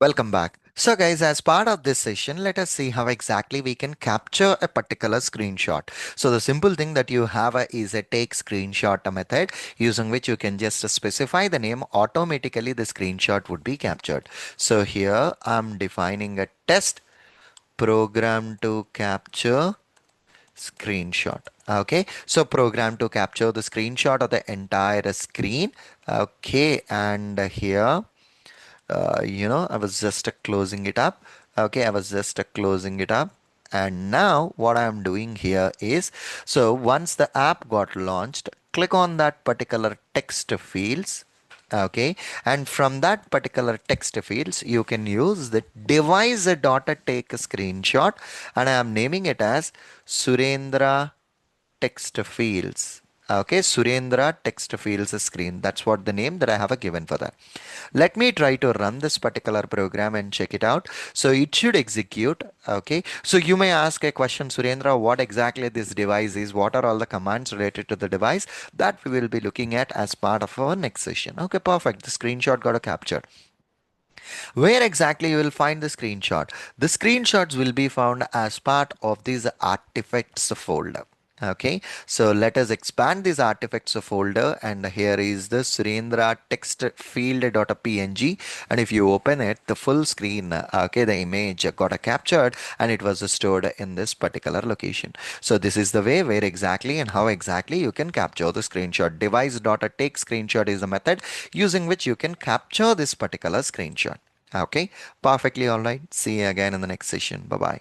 Welcome back. So guys, as part of this session, let us see how exactly we can capture a particular screenshot. So the simple thing that you have is a take screenshot method using which you can just specify the name, automatically the screenshot would be captured. So here I'm defining a test program to capture screenshot. Okay, so program to capture the screenshot of the entire screen. Okay, and here I was just closing it up. Okay, I was just closing it up. And now what I'm doing here is, so once the app got launched, click on that particular text fields. Okay, and from that particular text fields, you can use the device dot take a screenshot, and I am naming it as Surendra text fields. Okay, Surendra text fields screen. That's what the name that I have given for that. Let me try to run this particular program and check it out. So it should execute. Okay, so you may ask a question, Surendra, what exactly this device is? What are all the commands related to the device? That we will be looking at as part of our next session. Okay, perfect. The screenshot got a capture. Where exactly you will find the screenshot? The screenshots will be found as part of this artifacts folder. Okay, so let us expand this artifacts folder, and here is the Surendra text field.png, and if you open it, the full screen, okay, the image got captured and it was stored in this particular location. So this is the way where exactly and how exactly you can capture the screenshot. Device.take screenshot is a method using which you can capture this particular screenshot. Okay, perfectly all right. See you again in the next session. Bye bye.